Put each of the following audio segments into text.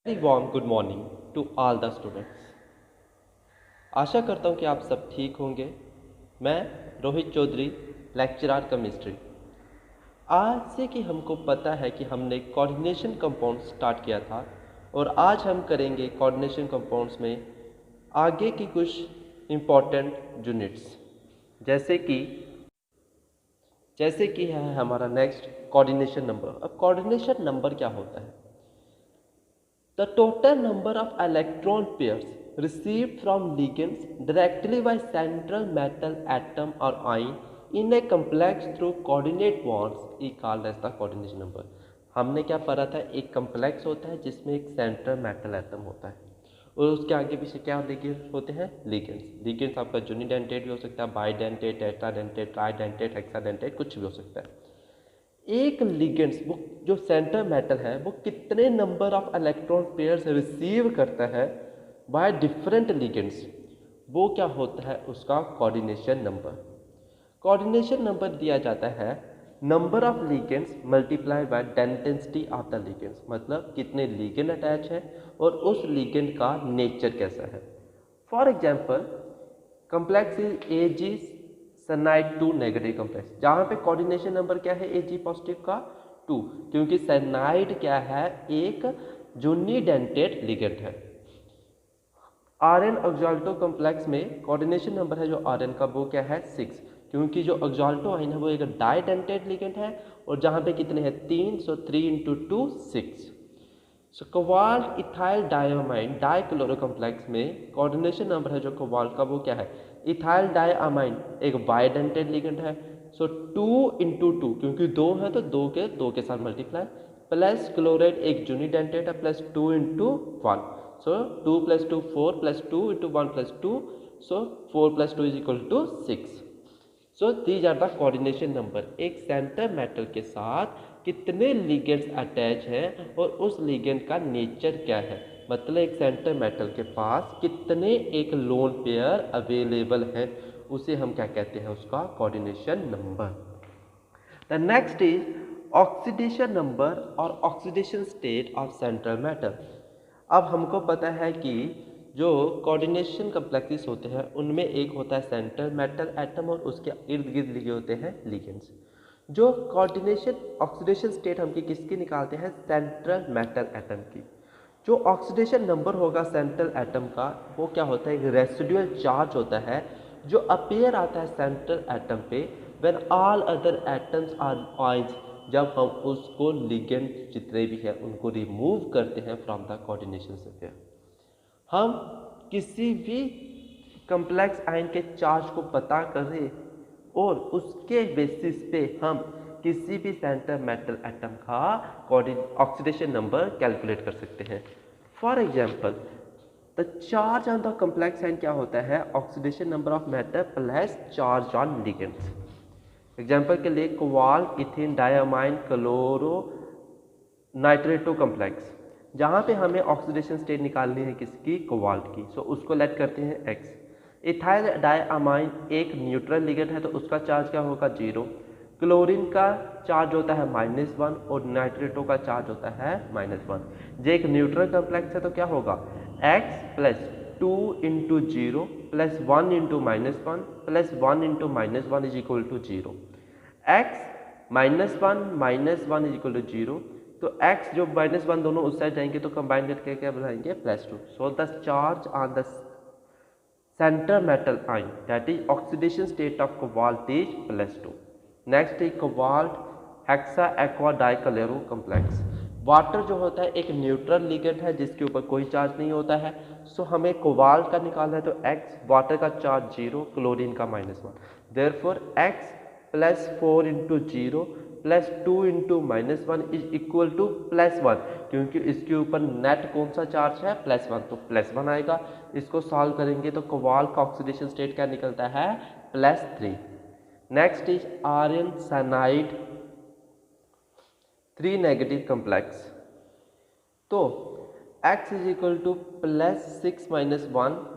Very warm good morning to all the students. आशा करता हूँ कि आप सब ठीक होंगे। मैं रोहित चौधरी, लेक्चरर केमिस्ट्री। आज से कि हमको पता है कि हमने कोऑर्डिनेशन कंपाउंड स्टार्ट किया था और आज हम करेंगे कोऑर्डिनेशन कंपाउंड्स में आगे की कुछ इम्पॉर्टेंट यूनिट्स, जैसे कि है हमारा नेक्स्ट कोऑर्डिनेशन नंबर। अब कोऑर्डिनेशन नंबर क्या होता है? The total number of electron pairs received from ligands directly by central metal atom or ion in a complex through coordinate bonds is called as the coordination number। हमने क्या पढ़ा था? एक complex होता है जिसमें एक सेंट्रल मेटल एटम होता है और उसके आगे पीछे क्या लिगेंड्स होते हैं? लिगेंड्स। लिगेंड्स आपका यूनिडेंटेट भी हो सकता है, बाइडेंटेट, टेट्राडेंटेट, ट्राइडेंटेट, हेक्साडेंटेट, कुछ भी हो सकता है। एक लिगेंड्स वो जो सेंटर मेटल है वो कितने number of electron pairs receive करता है बाय डिफरेंट लिगेंड्स, वो क्या होता है? उसका कोऑर्डिनेशन नंबर। कोऑर्डिनेशन नंबर दिया जाता है number of ligands multiply by density of the ligands, मतलब कितने लिगेंड अटैच है और उस लिगेंड का नेचर कैसा है। For example, complex is AG cyanide 2 negative complex, जहाँ पे कोऑर्डिनेशन नंबर क्या है एजी पॉजिटिव का 2, क्योंकि सनाइड क्या है? एक यूनिडेंटेट लिगेंड है। आर एन ऑक्साल्टो कम्प्लेक्स में कोऑर्डिनेशन नंबर है जो आर एन का वो क्या है? 6, क्योंकि जो ऑक्साल्टो आयन है वो एक डाइडेंटेट लिगेंड है और जहाँ पे कितने हैं? 3, so 3 into 2 6। So cobalt ethyl diamine dichloro complex में कोऑर्डिनेशन नंबर है जो कोबाल्ट का वो क्या है? इथाइल डायमाइन एक बाइडेंटेट लिगेंड है, सो 2 इंटू 2, क्योंकि 2 है तो 2 के साथ मल्टीप्लाई, प्लस क्लोराइड एक यूनिडेंटेट है, plus 2 into 1, so 2 plus 2 4 plus 2 into 1 plus 2, so 4 plus 2 is equal to 6। So these are the coordination number. एक सेंटर मेटल के साथ कितने लिगेंड्स अटैच हैं और उस लिगेंड का नेचर क्या है, मतलब एक सेंटर मेटल के पास कितने एक लोन पेयर अवेलेबल है, उसे हम क्या कहते हैं? उसका coordination number. The next is oxidation number और oxidation state of central metal. अब हमको पता है कि जो कोऑर्डिनेशन कम्प्लेक्सेस होते हैं उनमें एक होता है सेंट्रल मेटल एटम और उसके इर्द गिर्द लिखे होते हैं लिगेंड्स। जो कोऑर्डिनेशन ऑक्सीडेशन स्टेट हम किसकी निकालते हैं? सेंट्रल मेटल एटम की। जो ऑक्सीडेशन नंबर होगा सेंट्रल एटम का वो क्या होता है? एक रेसिडुअल चार्ज होता है जो अपीयर आता है सेंट्रल एटम पे when all other atoms are ions, जब हम उसको लिगेंड जितने भी हैं उनको रिमूव करते हैं फ्रॉम द कोऑर्डिनेशन स्फीयर। हम किसी भी कम्प्लेक्स आयन के चार्ज को पता करें और उसके बेसिस पे हम किसी भी सेंटर मेटल एटम का ऑक्सीडेशन नंबर कैलकुलेट कर सकते हैं। For example, the charge on the complex ion क्या होता है? Oxidation number of metal plus charge on ligands. Example के लिए cobalt ethene diamine chloro nitrato complex, जहाँ पे हमें ऑक्सीडेशन स्टेट निकालनी है किसकी? कोबाल्ट की, सो उसको लेट करते हैं x। इथाइल डायमाइन एक न्यूट्रल लिगेंड है तो उसका चार्ज क्या होगा? 0। क्लोरीन का चार्ज होता है -1 और नाइट्रेटो का चार्ज होता है -1। जो एक न्यूट्रल कम्प्लेक्स है तो क्या होगा? x plus 2 into 0 plus 1 into -1 plus 1 into -1 is equal to 0। x -1 is equal to 0, तो x जो -1 दोनों उस साइड जाएंगे तो कंबाइन करके क्या बनाएंगे? +2। So the charge on the centre metal ion that is oxidation state of cobalt is +2। Next is cobalt hexa aqua dichloro complex. Water जो होता है एक न्यूट्रल लिगेंड है जिसके ऊपर कोई चार्ज नहीं होता है, सो हमें कोबाल्ट का निकालना है तो x, वाटर का चार्ज 0, क्लोरीन का -1, therefore x plus 4 into 0 plus 2 into -1 is equal to +1, क्योंकि इसके ऊपर नेट कौन सा चार्ज है? +1, तो +1 आएगा। इसको सॉल्व करेंगे तो कोबाल्ट का ऑक्सीडेशन स्टेट क्या निकलता है? +3। Next is iron cyanide 3 negative complex, तो x is equal to +6 - 1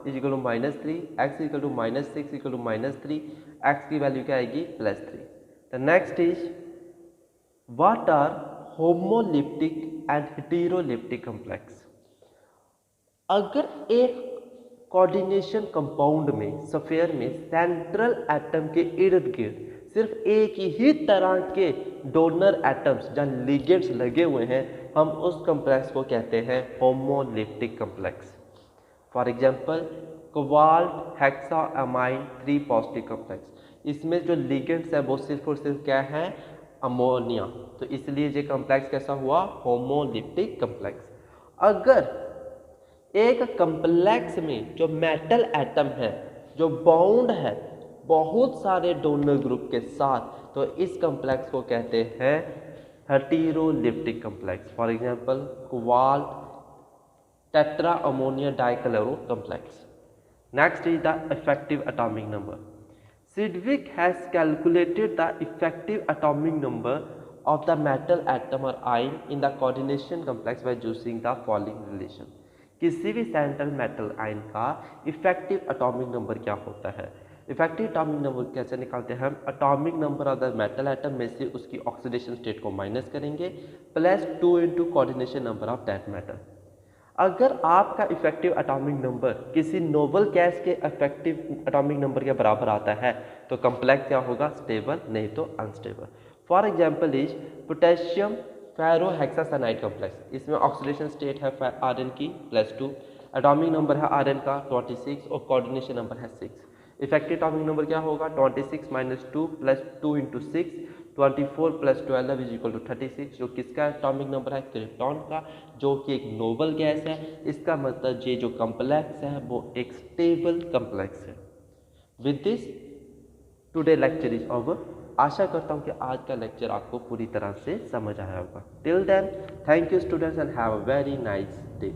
is equal to -3, x is equal to -6 equal to -3, x की वैल्यू क्या आएगी? +3। The next is what are homoleptic and heteroleptic complex. अगर एक coordination compound में sphere में central atom के इर्द गिर्द सिर्फ एक ही तरह के डोनर एटम्स जहाँ लिगेंड्स लगे हुए हैं, हम उस कॉम्प्लेक्स को कहते हैं homoleptic complex. For example cobalt hexammine 3 positive complex, इसमें जो लिगेंड्स है वो सिर्फ और सिर्फ क्या है, अमोनिया, तो इसलिए ये कॉम्प्लेक्स कैसा हुआ, होमोलिप्टिक कॉम्प्लेक्स। अगर एक कॉम्प्लेक्स में जो मेटल एटम है जो बाउंड है बहुत सारे डोनर ग्रुप के साथ, तो इस कॉम्प्लेक्स को कहते हैं heteroleptic complex. For example cobalt tetra ammonia dichloro complex. Next is the effective atomic number. Sidgwick has calculated the effective atomic number of the metal atom or ion in the coordination complex by using the following relation। किसी भी central metal ion का effective atomic number क्या होता है। Effective atomic number कैसे निकालते हैं हम, atomic number of the metal atom में से उसकी ऑक्सीडेशन स्टेट को माइनस करेंगे plus 2 into coordination number of that metal. अगर आपका इफेक्टिव एटॉमिक नंबर किसी नोबल गैस के इफेक्टिव एटॉमिक नंबर के बराबर आता है तो कॉम्प्लेक्स क्या होगा, स्टेबल, नहीं तो unstable. For example is potassium ferrohexacyanide complex, इसमें ऑक्सीडेशन स्टेट है आयरन की +2, एटॉमिक नंबर है आयरन का 26 और कोऑर्डिनेशन नंबर है 6। इफेक्टिव एटॉमिक नंबर क्या होगा, 26 minus 2 plus 2 into 6, 24 plus 12 is equal to 36, जो किसका एटॉमिक नंबर है, क्रिप्टॉन का, जो कि एक नोबल गैस है। इसका मतलब ये जो कॉम्प्लेक्स है वो एक स्टेबल कॉम्प्लेक्स है। With this today lecture is over. आशा करता हूँ कि आज का लेक्चर आपको पूरी तरह से समझ आया होगा। Till then thank you students and have a very nice day.